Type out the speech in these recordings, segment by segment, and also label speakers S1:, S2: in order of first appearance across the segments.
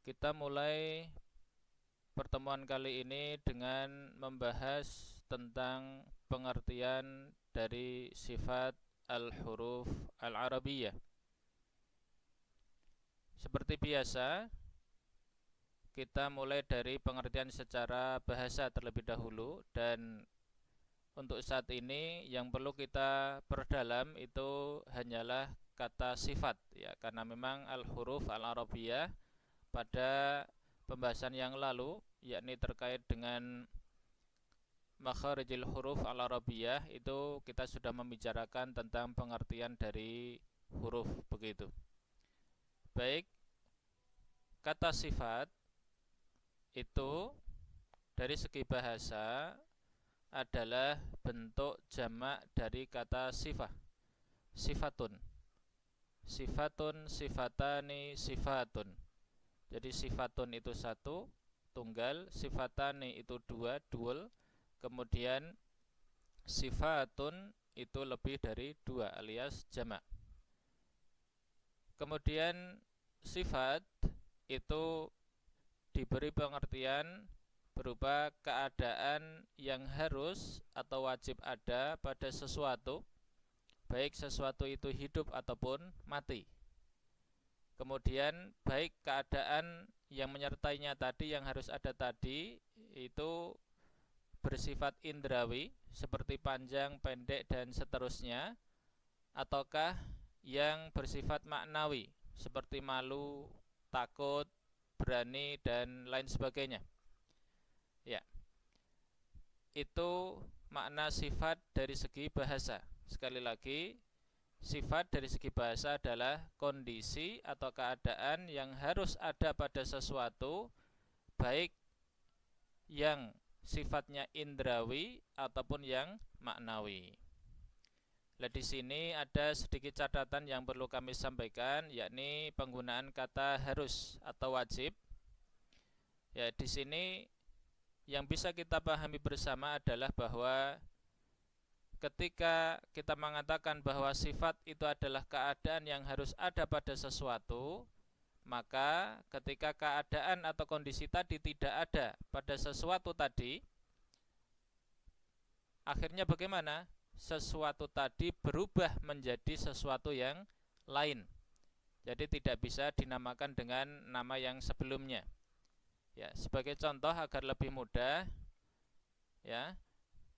S1: Kita mulai pertemuan kali ini dengan membahas tentang pengertian dari sifat al-huruf al-arabiyah. Seperti biasa, kita mulai dari pengertian secara bahasa terlebih dahulu, dan untuk saat ini yang perlu kita perdalam itu hanyalah kata sifat, ya, karena memang al-huruf al-arabiyah pada pembahasan yang lalu, yakni terkait dengan makharijil huruf al-arabiyah, itu kita sudah membicarakan tentang pengertian dari huruf begitu. Baik, kata sifat itu dari segi bahasa adalah bentuk jamak dari kata sifah. Sifatun, sifatun, sifatani, sifatun. Jadi sifatun itu satu, tunggal, sifatani itu dua, dual. Kemudian sifatun itu lebih dari dua, alias jamak. Kemudian sifat itu diberi pengertian berupa keadaan yang harus atau wajib ada pada sesuatu, baik sesuatu itu hidup ataupun mati. Kemudian baik keadaan yang menyertainya tadi, yang harus ada tadi, itu bersifat indrawi seperti panjang, pendek, dan seterusnya, ataukah yang bersifat maknawi seperti malu, takut, berani, dan lain sebagainya. Ya, itu makna sifat dari segi bahasa. Sekali lagi, sifat dari segi bahasa adalah kondisi atau keadaan yang harus ada pada sesuatu, baik yang sifatnya indrawi ataupun yang maknawi. Nah, di sini ada sedikit catatan yang perlu kami sampaikan, yakni penggunaan kata harus atau wajib. Ya, di sini yang bisa kita pahami bersama adalah bahwa ketika kita mengatakan bahwa sifat itu adalah keadaan yang harus ada pada sesuatu, maka ketika keadaan atau kondisi tadi tidak ada pada sesuatu tadi, akhirnya bagaimana? Sesuatu tadi berubah menjadi sesuatu yang lain. Jadi tidak bisa dinamakan dengan nama yang sebelumnya. Ya, sebagai contoh agar lebih mudah, ya,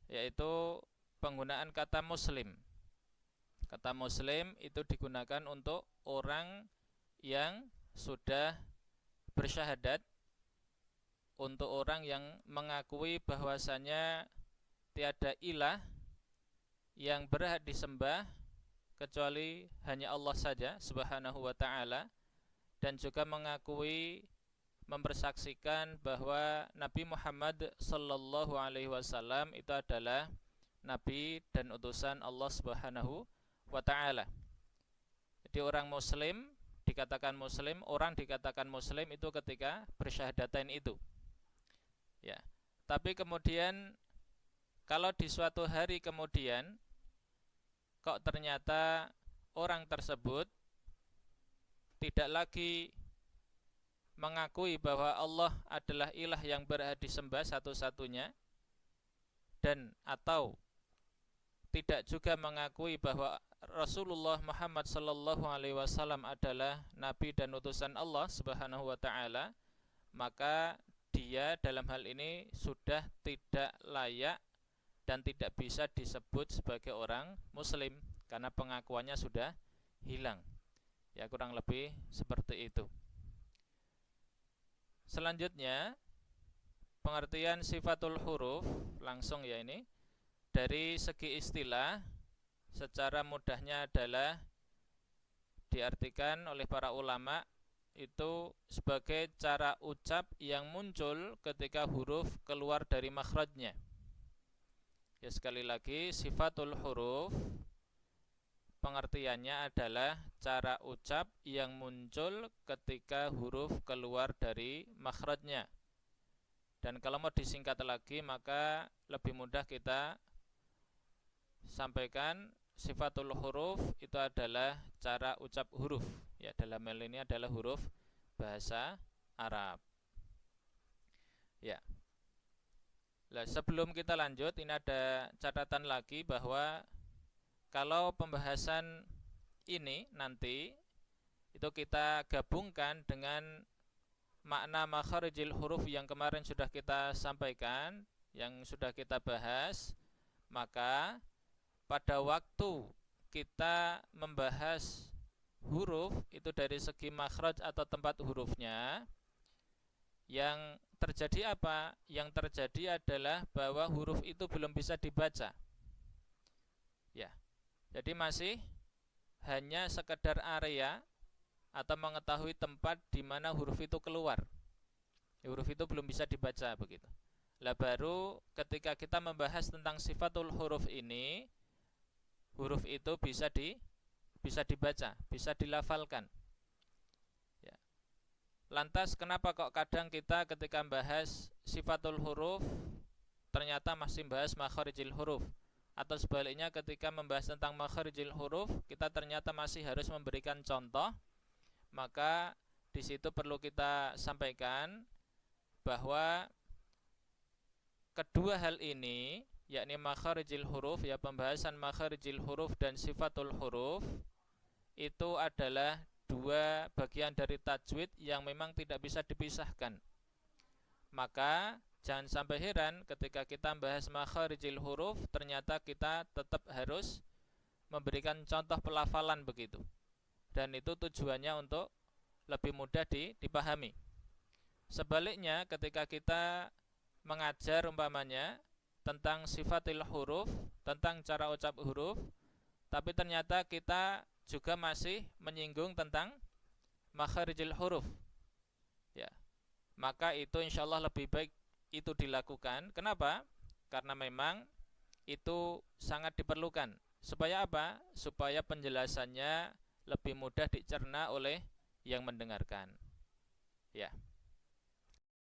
S1: yaitu penggunaan kata muslim. Kata muslim itu digunakan untuk orang yang sudah bersyahadat, untuk orang yang mengakui bahwasanya tiada ilah yang berhak disembah kecuali hanya Allah saja subhanahu wa ta'ala, dan juga mengakui, mempersaksikan bahwa Nabi Muhammad sallallahu alaihi wasallam itu adalah nabi dan utusan Allah subhanahu wa ta'ala. Jadi orang muslim dikatakan muslim, orang dikatakan muslim itu ketika bersyahadatain itu. Ya. Tapi kemudian kalau di suatu hari kemudian kok ternyata orang tersebut tidak lagi mengakui bahwa Allah adalah ilah yang berhak disembah satu-satunya, dan atau tidak juga mengakui bahwa Rasulullah Muhammad sallallahu alaihi wasallam adalah nabi dan utusan Allah subhanahu wa ta'ala, maka dia dalam hal ini sudah tidak layak dan tidak bisa disebut sebagai orang muslim karena pengakuannya sudah hilang. Ya, kurang lebih seperti itu. Selanjutnya, pengertian sifatul huruf, langsung ya ini. Dari segi istilah, secara mudahnya adalah diartikan oleh para ulama itu sebagai cara ucap yang muncul ketika huruf keluar dari makhrajnya. Ya, sekali lagi, sifatul huruf pengertiannya adalah cara ucap yang muncul ketika huruf keluar dari makhrajnya. Dan kalau mau disingkat lagi, maka lebih mudah kita sampaikan sifatul huruf itu adalah cara ucap huruf. Ya, dalam hal ini adalah huruf bahasa Arab. Ya. Nah, sebelum kita lanjut, ini ada catatan lagi bahwa kalau pembahasan ini nanti itu kita gabungkan dengan makna makharijil huruf yang kemarin sudah kita sampaikan, yang sudah kita bahas, maka pada waktu kita membahas huruf itu dari segi makhraj atau tempat hurufnya, yang terjadi apa? Yang terjadi adalah bahwa huruf itu belum bisa dibaca. Ya. Jadi masih hanya sekedar area atau mengetahui tempat di mana huruf itu keluar. Huruf itu belum bisa dibaca begitu. Lah baru ketika kita membahas tentang sifatul huruf ini, huruf itu bisa dibaca, bisa dilafalkan. Ya. Lantas kenapa kok kadang kita ketika membahas sifatul huruf ternyata masih membahas makharijil huruf, atau sebaliknya ketika membahas tentang makharijil huruf kita ternyata masih harus memberikan contoh? Maka di situ perlu kita sampaikan bahwa kedua hal ini, yakni makharijil huruf, ya pembahasan makharijil huruf dan sifatul huruf, itu adalah dua bagian dari tajwid yang memang tidak bisa dipisahkan. Maka jangan sampai heran ketika kita membahas makharijil huruf ternyata kita tetap harus memberikan contoh pelafalan begitu. Dan itu tujuannya untuk lebih mudah dipahami. Sebaliknya ketika kita mengajar umpamanya tentang sifatil huruf, tentang cara ucap huruf, tapi ternyata kita juga masih menyinggung tentang makharijil huruf, ya, maka itu insyaallah lebih baik itu dilakukan. Kenapa? Karena memang itu sangat diperlukan. Supaya apa? Supaya penjelasannya lebih mudah dicerna oleh yang mendengarkan. Ya.